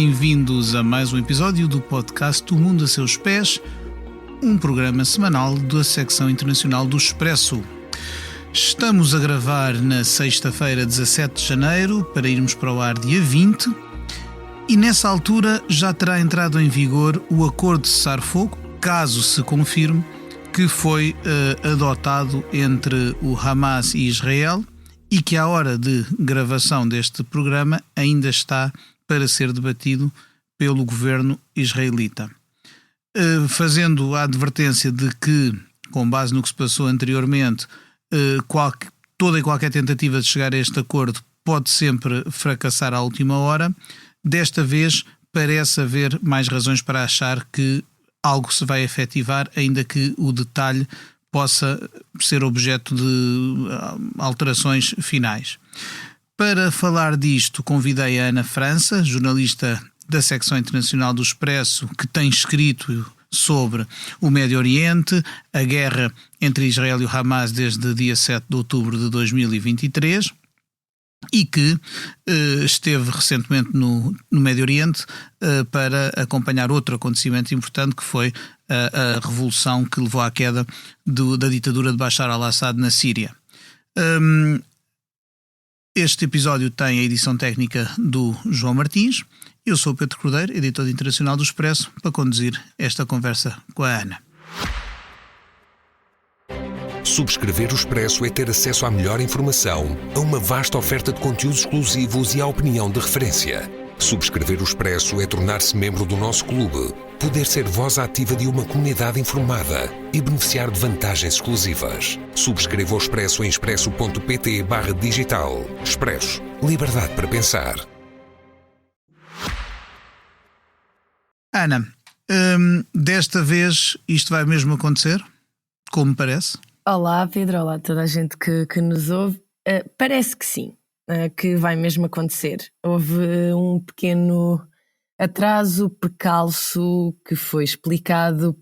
bem-vindos a mais um episódio do podcast O Mundo a Seus Pés, um programa semanal da secção internacional do Expresso. Estamos a gravar na sexta-feira, 17 de janeiro, para irmos para o ar dia 20, e nessa altura já terá entrado em vigor o acordo de cessar-fogo, caso se confirme que foi adotado entre o Hamas e Israel e que à hora de gravação deste programa ainda está para ser debatido pelo governo israelita. Fazendo a advertência de que, com base no que se passou anteriormente, toda e qualquer tentativa de chegar a este acordo pode sempre fracassar à última hora, desta vez parece haver mais razões para achar que algo se vai efetivar, ainda que o detalhe possa ser objeto de alterações finais. Para falar disto, convidei a Ana França, jornalista da secção internacional do Expresso, que tem escrito sobre o Médio Oriente, a guerra entre Israel e o Hamas desde dia 7 de outubro de 2023 e que esteve recentemente no Médio Oriente para acompanhar outro acontecimento importante, que foi a revolução que levou à queda da ditadura de Bashar al-Assad na Síria. Este episódio tem a edição técnica do João Martins. Eu sou o Pedro Cordeiro, editor internacional do Expresso, para conduzir esta conversa com a Ana. Subscrever o Expresso é ter acesso à melhor informação, a uma vasta oferta de conteúdos exclusivos e à opinião de referência. Subscrever o Expresso é tornar-se membro do nosso clube, poder ser voz ativa de uma comunidade informada e beneficiar de vantagens exclusivas. Subscreva o Expresso em expresso.pt/digital. Expresso. Liberdade para pensar. Ana, desta vez isto vai mesmo acontecer? Como me parece? Olá Pedro, olá a toda a gente que nos ouve. Parece que sim, que vai mesmo acontecer. Houve um pequeno atraso, percalço, que foi explicado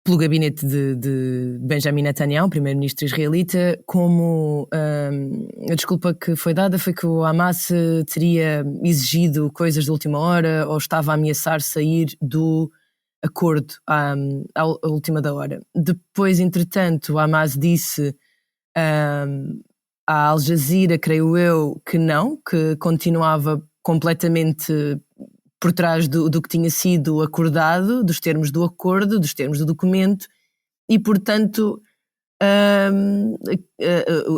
pelo gabinete de Benjamin Netanyahu, primeiro-ministro israelita, como a desculpa que foi dada foi que o Hamas teria exigido coisas de última hora ou estava a ameaçar sair do acordo à última da hora. Depois, entretanto, o Hamas disse à Al Jazeera, creio eu, que não, que continuava completamente por trás do que tinha sido acordado, dos termos do acordo, dos termos do documento, e, portanto,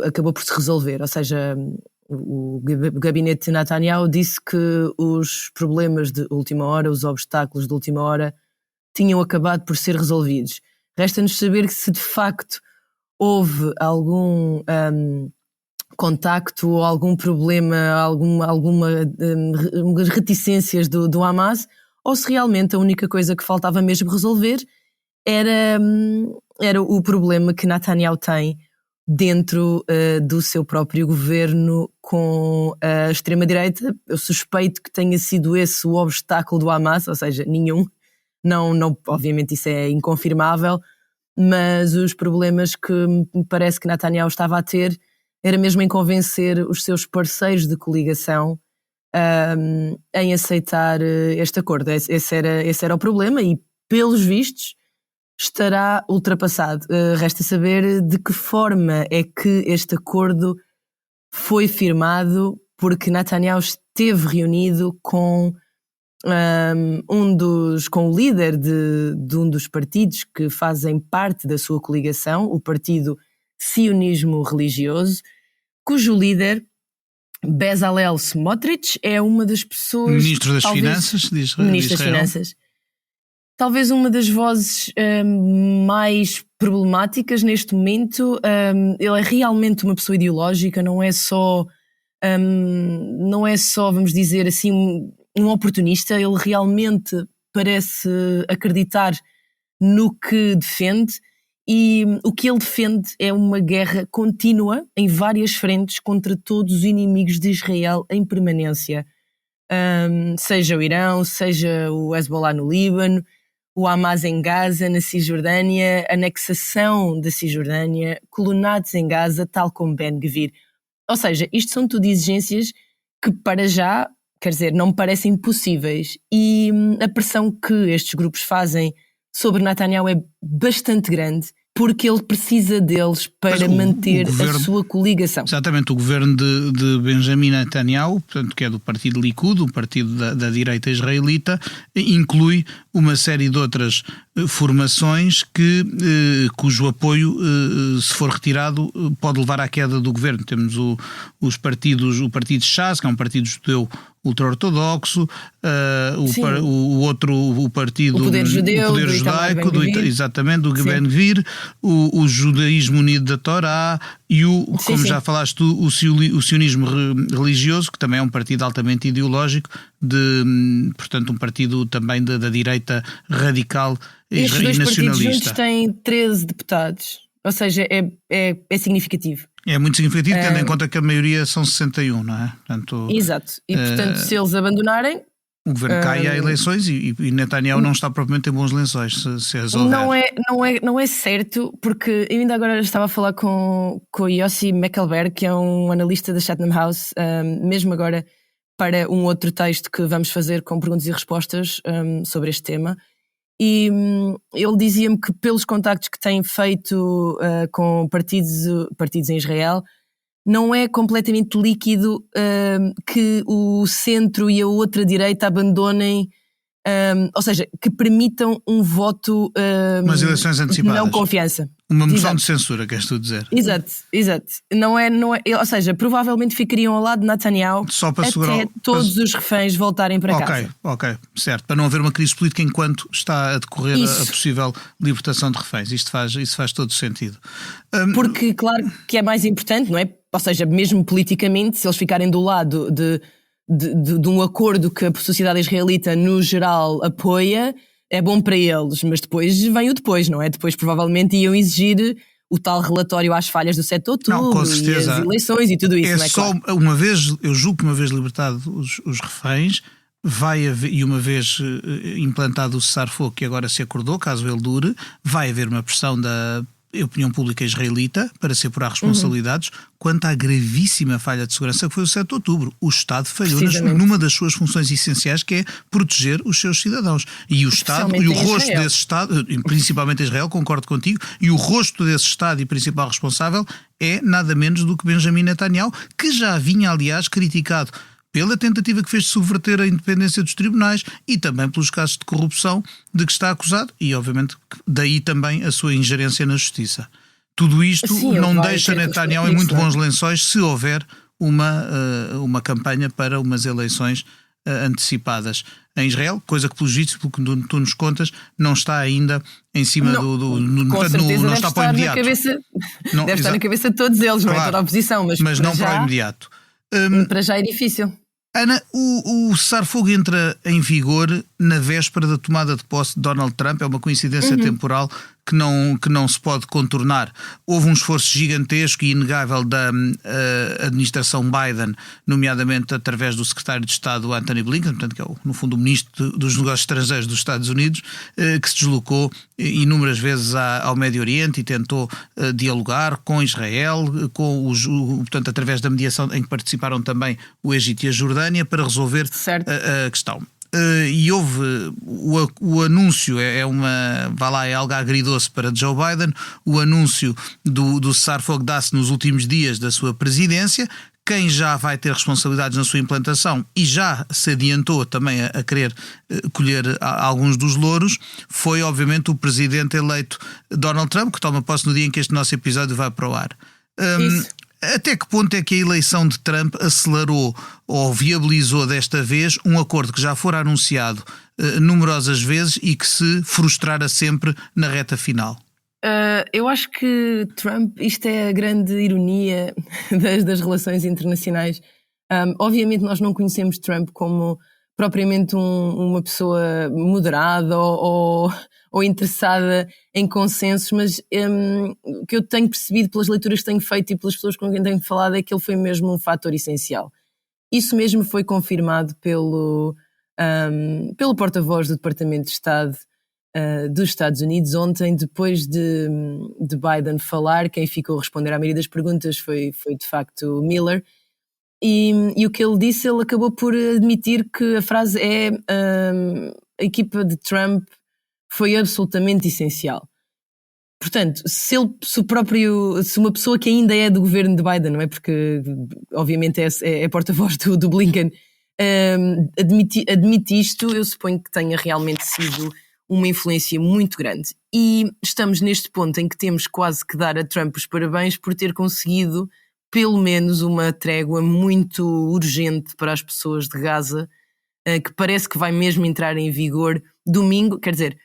acabou por se resolver. Ou seja, o gabinete de Netanyahu disse que os problemas de última hora, os obstáculos de última hora, tinham acabado por ser resolvidos. Resta-nos saber que se de facto houve algum contacto ou algum problema, algumas reticências do Hamas, ou se realmente a única coisa que faltava mesmo resolver era o problema que Netanyahu tem dentro do seu próprio governo com a extrema-direita. Eu suspeito que tenha sido esse o obstáculo do Hamas, ou seja, nenhum. Não, obviamente isso é inconfirmável, mas os problemas que me parece que Netanyahu estava a ter era mesmo em convencer os seus parceiros de coligação em aceitar este acordo. Esse era o problema e, pelos vistos, estará ultrapassado. Resta saber de que forma é que este acordo foi firmado, porque Netanyahu esteve reunido com com o líder de um dos partidos que fazem parte da sua coligação, o Partido Sionismo Religioso, cujo líder, Bezalel Smotrich, é uma das pessoas... Ministro das Finanças de Israel. Ministro das Finanças. Talvez uma das vozes mais problemáticas neste momento. Ele é realmente uma pessoa ideológica, não é só, vamos dizer assim, um oportunista. Ele realmente parece acreditar no que defende, e o que ele defende é uma guerra contínua em várias frentes contra todos os inimigos de Israel em permanência, seja o Irão, seja o Hezbollah no Líbano, o Hamas em Gaza, na Cisjordânia, anexação da Cisjordânia, colonatos em Gaza, tal como Ben Gvir. Ou seja, isto são tudo exigências que para já quer dizer, não me parecem impossíveis. E a pressão que estes grupos fazem sobre Netanyahu é bastante grande, porque ele precisa deles para manter a sua coligação. Exatamente, o governo de Benjamin Netanyahu, portanto, que é do partido Likud, um partido da direita israelita, inclui uma série de outras formações cujo apoio, se for retirado, pode levar à queda do governo. Temos o partido Shas, que é um partido judeu ultra-ortodoxo, o partido... O poder judeu, o poder judaico, exatamente, do Ben Gvir, o judaísmo unido da Torá e já falaste, o sionismo religioso, que também é um partido altamente ideológico, portanto um partido também da direita radical e nacionalista. Estes dois partidos juntos têm 13 deputados, ou seja, é significativo. É muito significativo, tendo em conta que a maioria são 61, não é? Portanto, exato, e portanto se eles abandonarem... O governo cai a eleições e Netanyahu não está propriamente em bons lençóis, se as houver. Não é certo, porque eu ainda agora estava a falar com o Yossi Meckelberg, que é um analista da Chatham House, mesmo agora para um outro texto que vamos fazer com perguntas e respostas sobre este tema. E ele dizia-me que pelos contactos que tem feito com partidos em Israel, não é completamente líquido que o centro e a outra direita abandonem, ou seja, que permitam um voto umas eleições antecipadas. Não confiança. Uma moção de censura, queres tu dizer? Exato. Não é, ou seja, provavelmente ficariam ao lado de Netanyahu só para até todos os reféns voltarem para casa. Ok, certo. Para não haver uma crise política enquanto está a decorrer a possível libertação de reféns. Isso faz todo sentido. Porque, claro, que é mais importante, não é? Ou seja, mesmo politicamente, se eles ficarem do lado de um acordo que a sociedade israelita, no geral, apoia, é bom para eles, mas depois vem o depois, não é? Depois provavelmente iam exigir o tal relatório às falhas do 7 de outubro e as eleições e tudo isso, não é? Só claro. Uma vez, eu julgo que uma vez libertado os reféns, vai haver, e uma vez implantado o cessar-fogo, que agora se acordou, caso ele dure, vai haver uma pressão da opinião pública israelita para se apurar responsabilidades quanto à gravíssima falha de segurança que foi o 7 de outubro. O Estado falhou numa das suas funções essenciais, que é proteger os seus cidadãos. E o Estado, e o rosto desse Estado, principalmente Israel, concordo contigo, e o rosto desse Estado e principal responsável é nada menos do que Benjamin Netanyahu, que já vinha, aliás, criticado pela tentativa que fez de subverter a independência dos tribunais e também pelos casos de corrupção de que está acusado e, obviamente, daí também a sua ingerência na justiça. Tudo isto não deixa Netanyahu em muito bons lençóis se houver uma campanha para umas eleições antecipadas em Israel, coisa que, pelo visto, pelo que tu nos contas, não está ainda em cima não está para o imediato. Deve estar na cabeça de todos eles, claro, não é toda a oposição, mas não para o imediato. Para já é difícil. Ana, o cessar-fogo entra em vigor na véspera da tomada de posse de Donald Trump. É uma coincidência temporal que não se pode contornar. Houve um esforço gigantesco e inegável da administração Biden, nomeadamente através do secretário de Estado Anthony Blinken, portanto, que é, no fundo, o ministro dos Negócios Estrangeiros dos Estados Unidos, que se deslocou inúmeras vezes ao Médio Oriente e tentou dialogar com Israel, portanto, através da mediação em que participaram também o Egito e a Jordânia, para resolver a questão. E houve o anúncio, é algo agridoce para Joe Biden. O anúncio do cessar-fogo dá-se nos últimos dias da sua presidência. Quem já vai ter responsabilidades na sua implantação e já se adiantou também a querer colher alguns dos louros foi, obviamente, o presidente eleito Donald Trump, que toma posse no dia em que este nosso episódio vai para o ar. Até que ponto é que a eleição de Trump acelerou ou viabilizou desta vez um acordo que já fora anunciado numerosas vezes e que se frustrara sempre na reta final? Eu acho que Trump, isto é a grande ironia das relações internacionais. Obviamente nós não conhecemos Trump como propriamente uma pessoa moderada ou interessada em consensos, mas o que eu tenho percebido pelas leituras que tenho feito e pelas pessoas com quem tenho falado é que ele foi mesmo um fator essencial. Isso mesmo foi confirmado pelo porta-voz do Departamento de Estado dos Estados Unidos ontem, depois de Biden falar. Quem ficou a responder à maioria das perguntas foi de facto Miller. E o que ele disse, ele acabou por admitir que a frase é a equipa de Trump foi absolutamente essencial. Portanto, se uma pessoa que ainda é do governo de Biden, não é? Porque obviamente é porta-voz do Blinken, admite isto, eu suponho que tenha realmente sido uma influência muito grande. E estamos neste ponto em que temos quase que dar a Trump os parabéns por ter conseguido pelo menos uma trégua muito urgente para as pessoas de Gaza, que parece que vai mesmo entrar em vigor domingo. Quer dizer,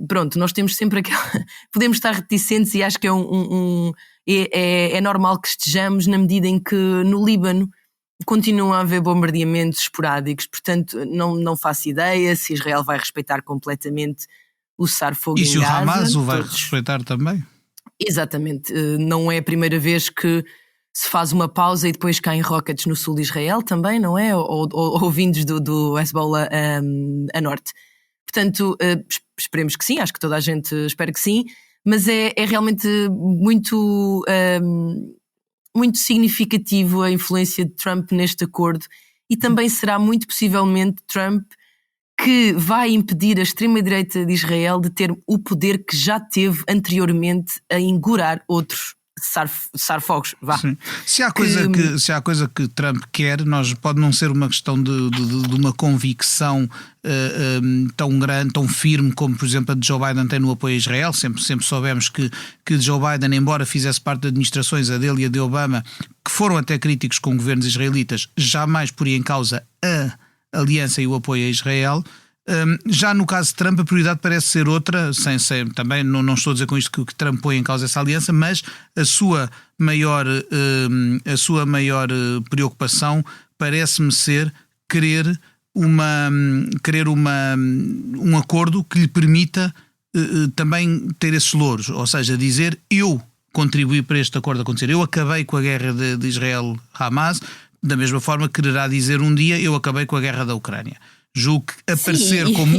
pronto, nós temos sempre aquela... Podemos estar reticentes e acho que é normal que estejamos na medida em que no Líbano continuam a haver bombardeamentos esporádicos, portanto não faço ideia se Israel vai respeitar completamente o cessar-fogo em Gaza. E se o Hamas o vai respeitar também? Exatamente, não é a primeira vez que se faz uma pausa e depois caem rockets no sul de Israel também, não é? Ou vindos do Hezbollah a norte. Portanto, esperemos que sim, acho que toda a gente espera que sim, mas é realmente muito significativo a influência de Trump neste acordo, e também será muito possivelmente Trump que vai impedir a extrema-direita de Israel de ter o poder que já teve anteriormente a inaugurar outros cessar-fogos. Se há coisa que Trump quer, pode não ser uma questão de uma convicção tão grande, tão firme como, por exemplo, a de Joe Biden tem no apoio a Israel. Sempre soubemos que Joe Biden, embora fizesse parte de administrações, a dele e a de Obama, que foram até críticos com governos israelitas, jamais poria em causa a aliança e o apoio a Israel. Já no caso de Trump, a prioridade parece ser outra, também não estou a dizer com isto que Trump põe em causa essa aliança, mas a sua maior preocupação parece-me ser querer um acordo que lhe permita também ter esses louros, ou seja, dizer: eu contribuí para este acordo acontecer, eu acabei com a guerra de Israel-Hamas, da mesma forma que quererá dizer um dia: eu acabei com a guerra da Ucrânia. Julgo que aparecer como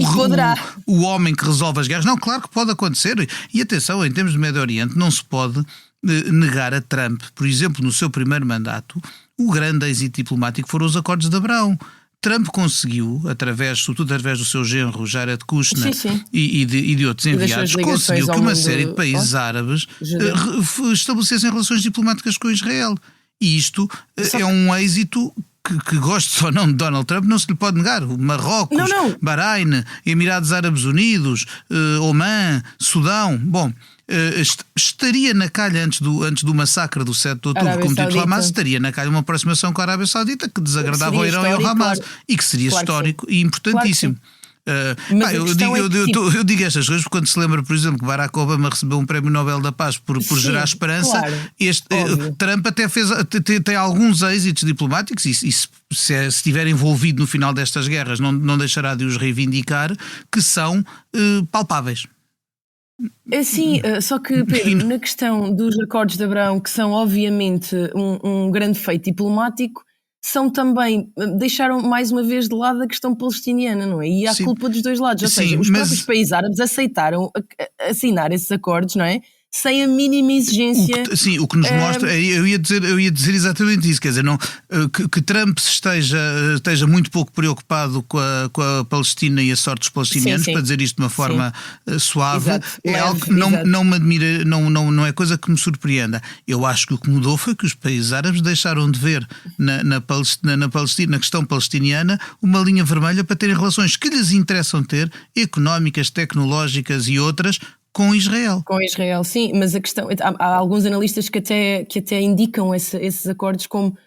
o homem que resolve as guerras, não, claro que pode acontecer. E atenção, em termos de Médio Oriente, não se pode negar a Trump, por exemplo, no seu primeiro mandato, o grande êxito diplomático foram os acordos de Abraão. Trump conseguiu, sobretudo através do seu genro Jared Kushner e de outros enviados, conseguiu que uma série de países árabes estabelecessem relações diplomáticas com Israel. E isto é um êxito que goste ou não de Donald Trump, não se lhe pode negar. Marrocos, Bahrein, Emirados Árabes Unidos, Oman, Sudão. Bom, estaria na calha antes do massacre do 7 de outubro cometido pelo Hamas, estaria na calha uma aproximação com a Arábia Saudita que desagradava ao Irão e ao Hamas, e que seria histórico e importantíssimo. Eu digo estas coisas porque quando se lembra, por exemplo, que Barack Obama recebeu um prémio Nobel da Paz por gerar esperança, Trump até tem alguns êxitos diplomáticos e se estiver envolvido no final destas guerras não deixará de os reivindicar, que são palpáveis. Sim, só que, Pedro, na questão dos acordos de Abraão, que são obviamente um grande feito diplomático, deixaram mais uma vez de lado a questão palestiniana, não é? E há culpa dos dois lados, ou seja, os próprios países árabes aceitaram assinar esses acordos, não é? Sem a mínima exigência. O que nos mostra, eu ia dizer exatamente isso, quer dizer, que Trump esteja muito pouco preocupado com a Palestina e a sorte dos palestinianos, para dizer isto de uma forma suave. Exato. É algo que não me admira, não é coisa que me surpreenda. Eu acho que o que mudou foi que os países árabes deixaram de ver na Palestina, na questão palestiniana, uma linha vermelha para terem relações que lhes interessam ter, económicas, tecnológicas e outras, com Israel. Com Israel, sim, mas a questão, há alguns analistas que até indicam esses acordos como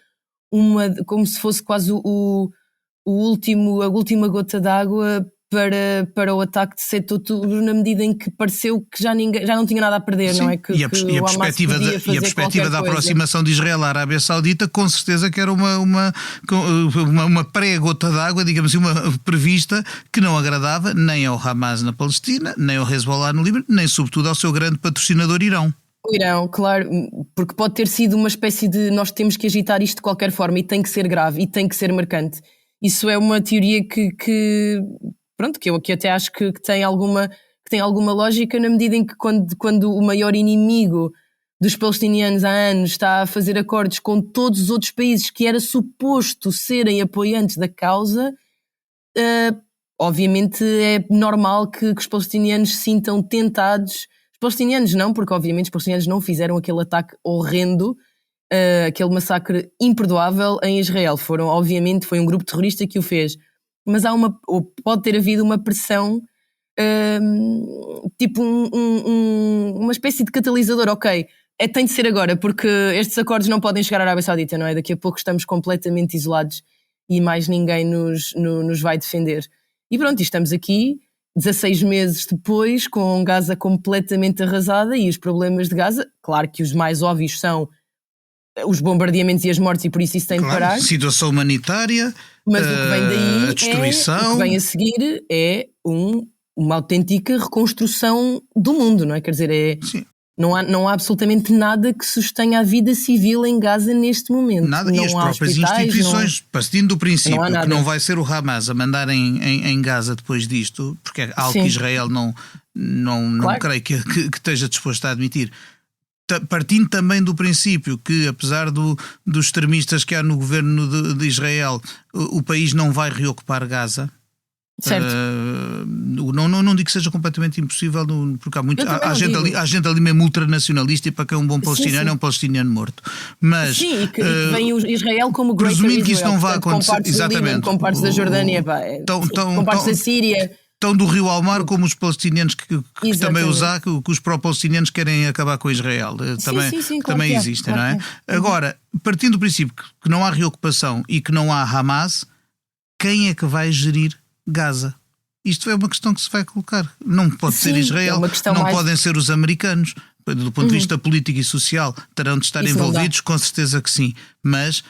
se fosse quase a última gota d'água para o ataque de 7 de outubro, na medida em que pareceu que já não tinha nada a perder, não é? E a perspectiva da aproximação de Israel à Arábia Saudita, com certeza que era uma pré-gota d'água, digamos assim, uma prevista, que não agradava nem ao Hamas na Palestina, nem ao Hezbollah no Líbano, nem sobretudo ao seu grande patrocinador Irão. O Irão, claro, porque pode ter sido uma espécie de nós temos que agitar isto de qualquer forma e tem que ser grave e tem que ser marcante. Isso é uma teoria que eu aqui até acho que tem alguma lógica, na medida em que quando o maior inimigo dos palestinianos há anos está a fazer acordos com todos os outros países que era suposto serem apoiantes da causa, obviamente é normal que os palestinianos se sintam tentados. Os palestinianos não, porque obviamente os palestinianos não fizeram aquele ataque horrendo, aquele massacre imperdoável em Israel. Obviamente foi um grupo terrorista que o fez. Mas ou pode ter havido uma pressão, tipo uma espécie de catalisador. Ok, tem de ser agora, porque estes acordos não podem chegar à Arábia Saudita, não é? Daqui a pouco estamos completamente isolados e mais ninguém nos vai defender. E pronto, estamos aqui 16 meses depois, com Gaza completamente arrasada e os problemas de Gaza, claro que os mais óbvios são os bombardeamentos e as mortes, e por isso tem de parar. Situação humanitária, mas o que vem daí a destruição. O que vem a seguir é uma autêntica reconstrução do mundo, não é? Quer dizer, não há absolutamente nada que sustenha a vida civil em Gaza neste momento. Nada, e as próprias instituições, partindo do princípio que não vai ser o Hamas a mandar em Gaza depois disto, porque é algo que Israel não creio que esteja disposto a admitir. Partindo também do princípio que, apesar dos extremistas que há no governo de Israel, o país não vai reocupar Gaza. Certo. Não digo que seja completamente impossível, porque há gente ali mesmo ultranacionalista, e para quem é um bom palestiniano é um palestiniano morto. Mas, sim, e que vem o Israel como Greater presumindo Israel, que isso não vai acontecer, com partes exatamente, do Líbano, com partes da Jordânia, com partes da Síria. Tão do rio ao mar como os palestinianos que também que os pró-palestinianos querem acabar com Israel. Também existem, não é? Agora, partindo do princípio que não há reocupação e que não há Hamas, quem é que vai gerir Gaza? Isto é uma questão que se vai colocar. Não pode ser Israel, não podem ser os americanos. Do ponto de vista político e social, terão de estar envolvidos, com certeza que sim. Mas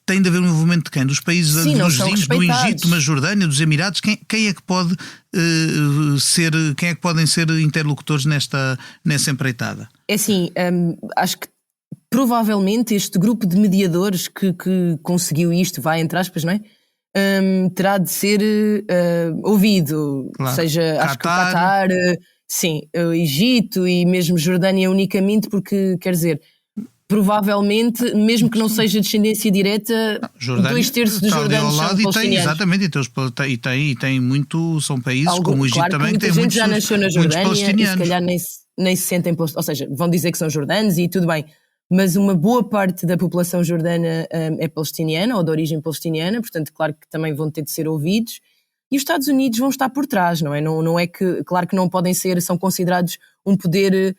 tem de haver um envolvimento de quem? Dos países dos vizinhos, do Egito, da Jordânia, dos Emirados. Quem é que pode quem é que podem ser interlocutores nessa empreitada? É assim, acho que provavelmente este grupo de mediadores que conseguiu isto, vai entre aspas, não é? Terá de ser ouvido, claro. Ou seja, acho que o Qatar, o Egito e mesmo Jordânia unicamente, porque quer dizer, provavelmente, mesmo que não seja descendência direta, 2/3 dos jordanos são palestinianos. Exatamente, e tem muito, são países como o Egito, claro, também, que tem muitos, já nasceu na Jordânia, e se calhar nem se sentem, ou seja, vão dizer que são jordanos e tudo bem, mas uma boa parte da população jordana é palestiniana ou de origem palestiniana, portanto claro que também vão ter de ser ouvidos, e os Estados Unidos vão estar por trás, não é? Não é que, claro que não podem ser, são considerados um poder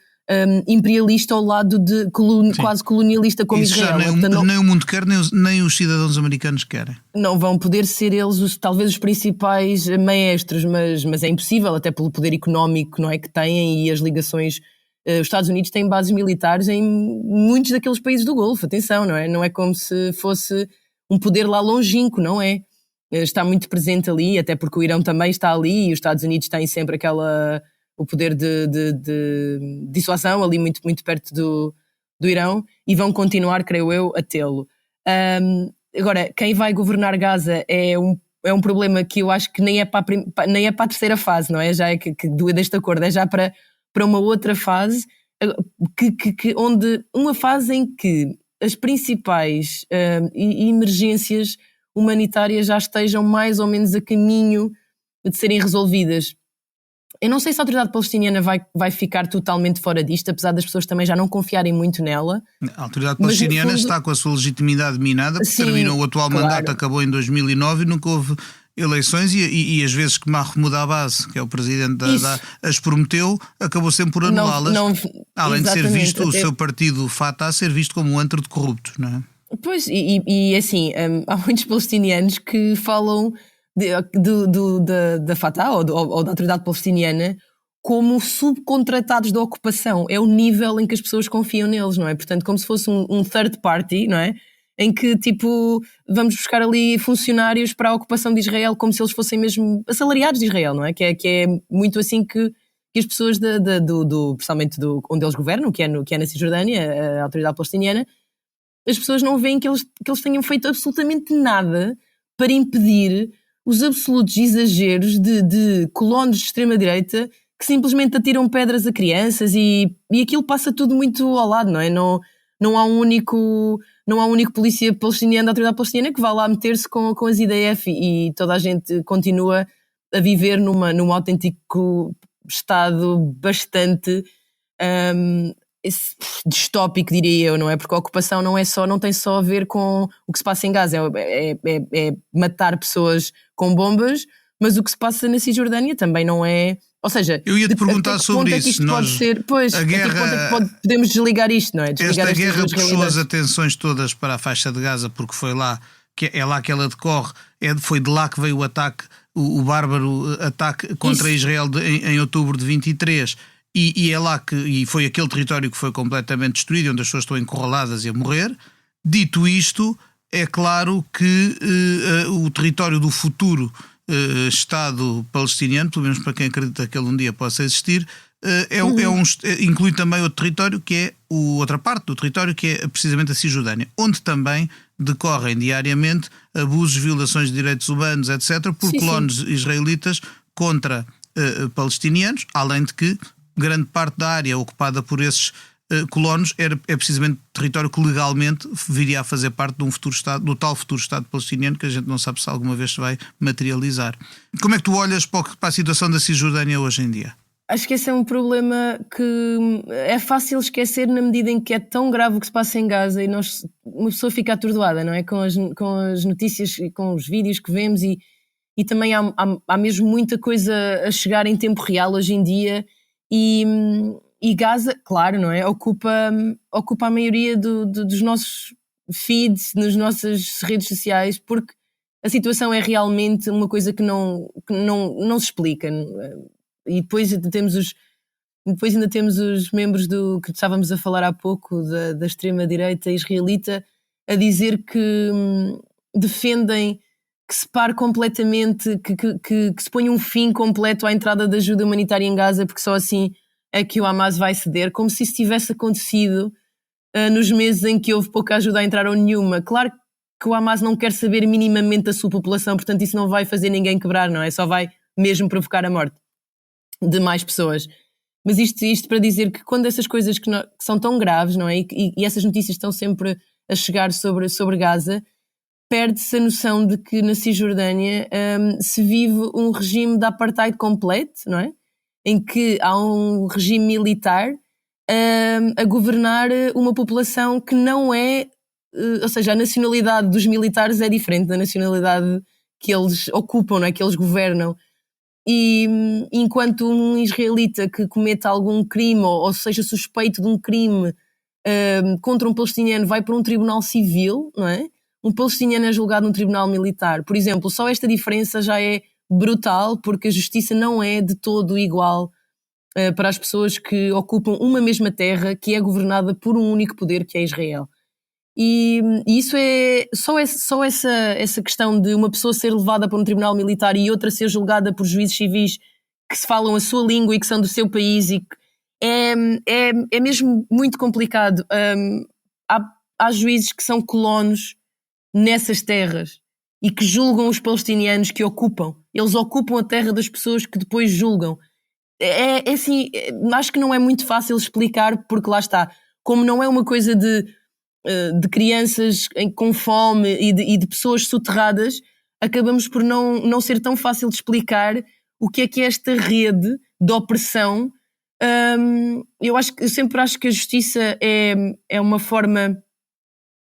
imperialista ao lado de quase colonialista como isso Israel. Nem o mundo quer, nem os cidadãos americanos querem. Não vão poder ser eles talvez os principais maestros, mas é impossível, até pelo poder económico, não é, que têm, e as ligações. Os Estados Unidos têm bases militares em muitos daqueles países do Golfo, atenção, não é? Não é como se fosse um poder lá longínquo, não é? Está muito presente ali, até porque o Irão também está ali, e os Estados Unidos têm sempre o poder de dissuasão ali muito, muito perto do Irão, e vão continuar, creio eu, a tê-lo. Agora, quem vai governar Gaza é um problema que eu acho que nem é para a terceira fase, não é? Já é que deste acordo, é já para uma outra fase, onde uma fase em que as principais emergências humanitárias já estejam mais ou menos a caminho de serem resolvidas. Eu não sei se a autoridade palestiniana vai ficar totalmente fora disto, apesar das pessoas também já não confiarem muito nela. A autoridade palestiniana está com a sua legitimidade minada, porque terminou o atual mandato, acabou em 2009 e nunca houve eleições, e as vezes que Mahmoud Abbas, que é o presidente as prometeu, acabou sempre por anulá-las, além de ser visto o seu partido Fatah ser visto como um antro de corruptos, não é? Pois, e assim, há muitos palestinianos que falam da Fatah ou da autoridade palestiniana como subcontratados da ocupação. É o nível em que as pessoas confiam neles, não é? Portanto, como se fosse um third party, não é? Em que, tipo, vamos buscar ali funcionários para a ocupação de Israel como se eles fossem mesmo assalariados de Israel, não é? Que é muito assim que as pessoas principalmente onde eles governam, que é na Cisjordânia, a autoridade palestiniana, as pessoas não veem que eles tenham feito absolutamente nada para impedir os absolutos exageros de colonos de extrema-direita que simplesmente atiram pedras a crianças e aquilo passa tudo muito ao lado, não é? Não há um único polícia palestiniano da autoridade palestiniana que vá lá meter-se com as IDF e toda a gente continua a viver num autêntico estado bastante distópico, diria eu, não é? Porque a ocupação não tem só a ver com o que se passa em Gaza, é matar pessoas com bombas, mas o que se passa na Cisjordânia também não é. Ou seja, eu ia te perguntar sobre isso. Pode ser, pois, a guerra, podemos desligar isto, não é? Esta guerra puxou as atenções todas para a faixa de Gaza, porque foi lá que ela decorre, foi de lá que veio o ataque, o bárbaro ataque contra Israel em outubro de 23, e é lá e foi aquele território que foi completamente destruído, onde as pessoas estão encurraladas e a morrer. Dito isto, é claro que o território do futuro Estado palestiniano, pelo menos para quem acredita que ele um dia possa existir, inclui também outro território que é outra parte do território que é precisamente a Cisjordânia, onde também decorrem diariamente abusos, violações de direitos humanos, etc., por colonos israelitas contra palestinianos, além de que grande parte da área ocupada por esses colonos é precisamente território que legalmente viria a fazer parte de um futuro Estado, do tal futuro Estado palestiniano, que a gente não sabe se alguma vez se vai materializar. Como é que tu olhas para a situação da Cisjordânia hoje em dia? Acho que esse é um problema que é fácil esquecer na medida em que é tão grave o que se passa em Gaza e uma pessoa fica atordoada, não é? Com as notícias e com os vídeos que vemos e também há mesmo muita coisa a chegar em tempo real hoje em dia e Gaza, claro, não é? Ocupa a maioria dos nossos feeds, nas nossas redes sociais, porque a situação é realmente uma coisa que não se explica. E depois ainda temos os membros que estávamos a falar há pouco, da extrema-direita israelita, a dizer que defendem que se pare completamente, que se ponha um fim completo à entrada de ajuda humanitária em Gaza, porque só assim é que o Hamas vai ceder, como se isso tivesse acontecido nos meses em que houve pouca ajuda a entrar ou nenhuma. Claro que o Hamas não quer saber minimamente da sua população, portanto isso não vai fazer ninguém quebrar, não é? Só vai mesmo provocar a morte de mais pessoas. Mas isto para dizer que quando essas coisas que são tão graves, não é? E essas notícias estão sempre a chegar sobre Gaza, perde-se a noção de que na Cisjordânia se vive um regime de apartheid completo, não é? Em que há um regime militar a governar uma população que não é, ou seja, a nacionalidade dos militares é diferente da nacionalidade que eles ocupam, não é? Que eles governam. E enquanto um israelita que cometa algum crime ou seja suspeito de um crime contra um palestiniano vai para um tribunal civil, não é? Um palestiniano é julgado num tribunal militar. Por exemplo, só esta diferença já é brutal, porque a justiça não é de todo igual para as pessoas que ocupam uma mesma terra que é governada por um único poder, que é Israel. E isso é só essa questão de uma pessoa ser levada para um tribunal militar e outra ser julgada por juízes civis que se falam a sua língua e que são do seu país, e é mesmo muito complicado. Há juízes que são colonos nessas terras e que julgam os palestinianos que ocupam. Eles ocupam a terra das pessoas que depois julgam. É assim, acho que não é muito fácil explicar, porque lá está, como não é uma coisa de crianças com fome e de pessoas soterradas, acabamos por não ser tão fácil de explicar o que é esta rede de opressão. Eu sempre acho que a justiça é uma forma,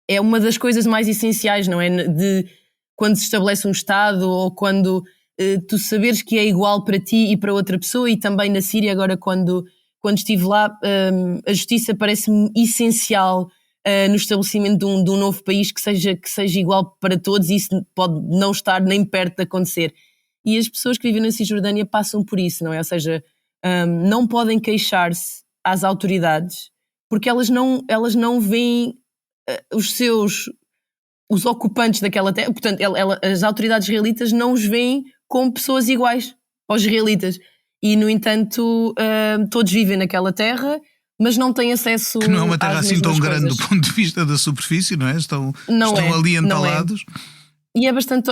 é uma das coisas mais essenciais, não é? De quando se estabelece um Estado, ou quando tu saberes que é igual para ti e para outra pessoa. E também na Síria, agora quando estive lá, a justiça parece-me essencial no estabelecimento de um novo país que seja igual para todos, e isso pode não estar nem perto de acontecer. E as pessoas que vivem na Cisjordânia passam por isso, não é? Ou seja, não podem queixar-se às autoridades, porque elas não veem os ocupantes daquela terra. Portanto, as autoridades israelitas não os veem como pessoas iguais aos israelitas. E, no entanto, todos vivem naquela terra, mas não têm acesso. Que não é uma terra assim tão grande coisas. do ponto de vista da superfície, não é? Estão ali entalados. E é bastante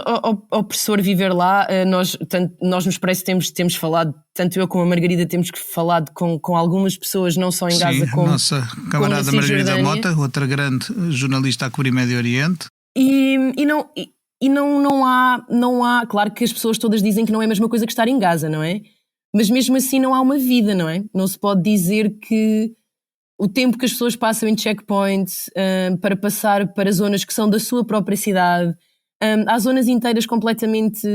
opressor viver lá. Nós no Expresso temos falado, tanto eu como a Margarida temos falado com algumas pessoas, não só em Gaza, como nossa camarada como Margarida Mota, outra grande jornalista a cobrir Médio Oriente. E não há, claro que as pessoas todas dizem que não é a mesma coisa que estar em Gaza, não é? Mas mesmo assim não há uma vida, não é? Não se pode dizer que o tempo que as pessoas passam em checkpoints para passar para zonas que são da sua própria cidade, há zonas inteiras completamente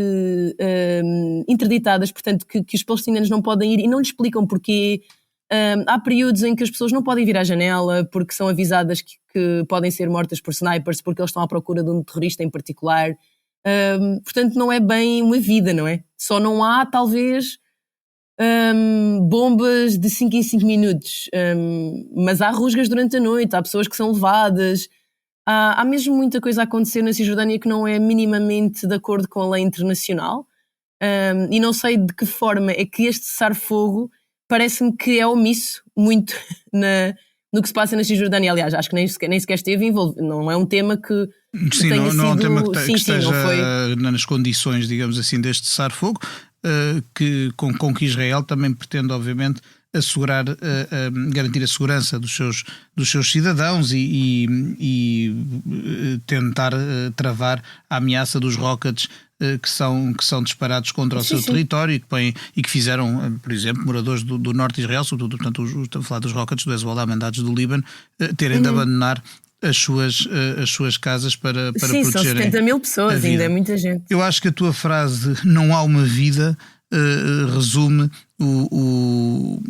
interditadas, portanto que os palestinianos não podem ir e não lhes explicam porquê. Há períodos em que as pessoas não podem vir à janela porque são avisadas que podem ser mortas por snipers, porque eles estão à procura de um terrorista em particular. Portanto não é bem uma vida, não é? Só não há talvez bombas de 5 em 5 minutos, mas há rusgas durante a noite, há pessoas que são levadas. Há mesmo muita coisa a acontecer na Cisjordânia que não é minimamente de acordo com a lei internacional, e não sei de que forma é que este cessar-fogo parece-me que é omisso muito no que se passa na Cisjordânia. Aliás, acho que nem sequer esteve envolvido. Não é um tema que sim, tenha não é um sido... tema que sim, esteja não foi... nas condições, digamos assim, deste cessar-fogo, com que Israel também pretende, obviamente, assegurar, garantir a segurança dos seus cidadãos e tentar travar a ameaça dos rockets que são disparados contra o seu território e que fizeram, por exemplo, moradores do norte de Israel, sobretudo, portanto, estou a falar dos rockets do Hezbollah mandados do Líbano, terem de abandonar as suas casas para protegerem. Sim, são 70 mil pessoas, ainda é muita gente. Eu acho que a tua frase "não há uma vida" resume o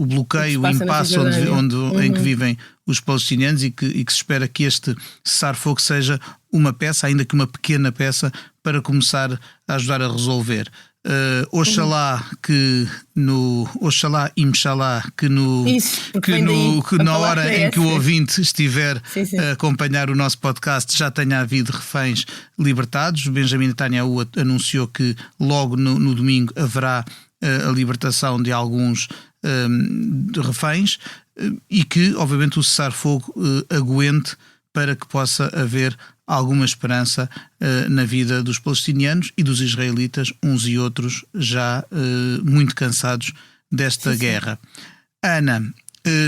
bloqueio, o impasse em que vivem os palestinianos e que se espera que este cessar-fogo seja uma peça, ainda que uma pequena peça, para começar a ajudar a resolver. Oxalá Inshallah que na hora em que o ouvinte estiver a acompanhar o nosso podcast já tenha havido reféns libertados. Benjamin Netanyahu anunciou que logo no domingo haverá a libertação de alguns reféns e que obviamente o cessar-fogo aguente para que possa haver alguma esperança na vida dos palestinianos e dos israelitas, uns e outros já muito cansados desta guerra. Ana,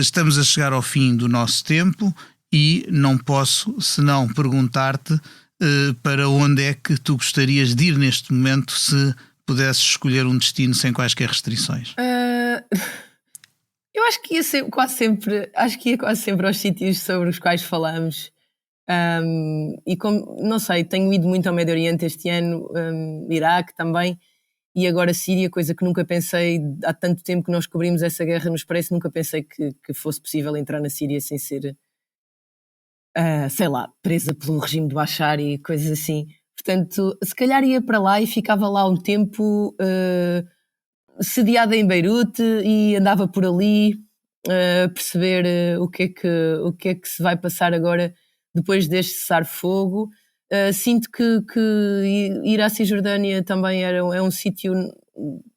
estamos a chegar ao fim do nosso tempo e não posso senão perguntar-te para onde é que tu gostarias de ir neste momento se pudesses escolher um destino sem quaisquer restrições. Eu acho que ia quase sempre aos sítios sobre os quais falamos. E como, não sei, tenho ido muito ao Médio Oriente este ano, Iraque também, e agora Síria, coisa que nunca pensei, há tanto tempo que nós cobrimos essa guerra no Expresso, nunca pensei que fosse possível entrar na Síria sem ser, sei lá, presa pelo regime de Bashar e coisas assim. Portanto, se calhar ia para lá e ficava lá um tempo sediada em Beirute e andava por ali a perceber o que é que se vai passar agora depois deste cessar-fogo. Sinto que ir à Cisjordânia também é um sítio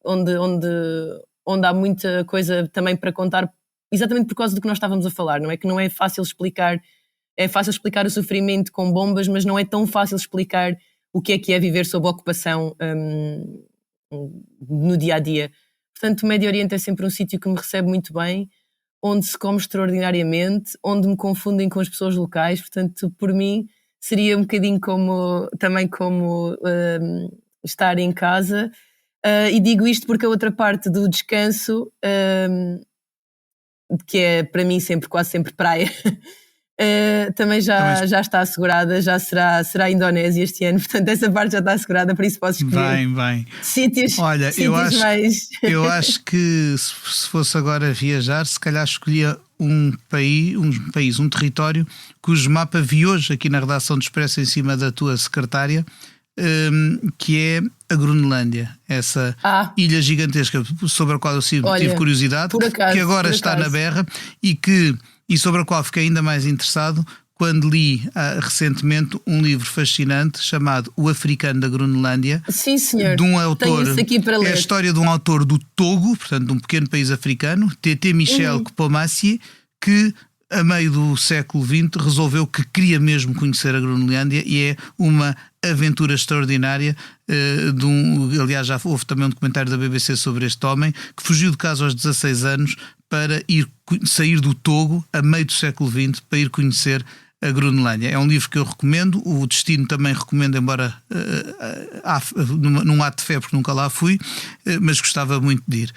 onde há muita coisa também para contar, exatamente por causa do que nós estávamos a falar, não é? Que não é fácil explicar, é fácil explicar o sofrimento com bombas, mas não é tão fácil explicar o que é viver sob ocupação no dia-a-dia. Portanto, o Médio Oriente é sempre um sítio que me recebe muito bem, onde se come extraordinariamente, onde me confundem com as pessoas locais. Portanto, por mim, seria um bocadinho como estar em casa. E digo isto porque a outra parte do descanso, que é para mim quase sempre praia, também já está assegurada, já será a Indonésia este ano, portanto essa parte já está assegurada, por isso posso escolher bem. sítios. Olha, eu acho que se fosse agora viajar, se calhar escolhia um território cujo mapa vi hoje aqui na redação do Expresso em cima da tua secretária, que é a Groenlândia, essa ilha gigantesca sobre a qual eu tive curiosidade, que agora está na berra e sobre a qual fiquei ainda mais interessado quando li recentemente um livro fascinante chamado O Africano da Groenlândia. Sim, senhor. De um autor, aqui para ler. É a história de um autor do Togo, portanto de um pequeno país africano, Tété Michel Kpomassie, que a meio do século XX, resolveu que queria mesmo conhecer a Groenlândia e é uma aventura extraordinária. Aliás, já houve também um documentário da BBC sobre este homem que fugiu de casa aos 16 anos para sair do Togo a meio do século XX para ir conhecer a Groenlândia. É um livro que eu recomendo, o Destino também recomendo, embora num ato de fé, porque nunca lá fui, mas gostava muito de ir.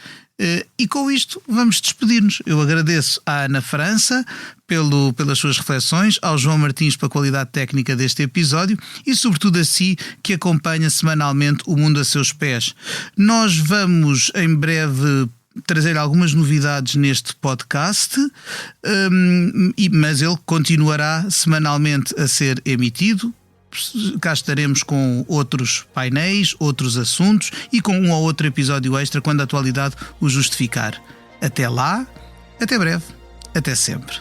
E com isto vamos despedir-nos. Eu agradeço à Ana França pelas suas reflexões, ao João Martins pela qualidade técnica deste episódio e sobretudo a si que acompanha semanalmente o Mundo a Seus Pés. Nós vamos em breve trazer algumas novidades neste podcast, mas ele continuará semanalmente a ser emitido. Cá estaremos com outros painéis, outros assuntos e com um ou outro episódio extra quando a atualidade o justificar. Até lá, até breve, até sempre.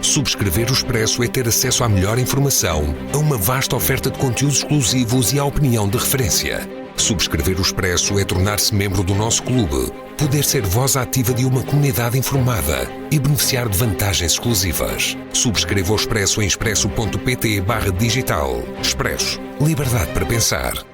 Subscrever o Expresso é ter acesso à melhor informação, a uma vasta oferta de conteúdos exclusivos e à opinião de referência. Subscrever o Expresso é tornar-se membro do nosso clube, poder ser voz ativa de uma comunidade informada e beneficiar de vantagens exclusivas. Subscreva o Expresso em expresso.pt/digital. Expresso. Liberdade para pensar.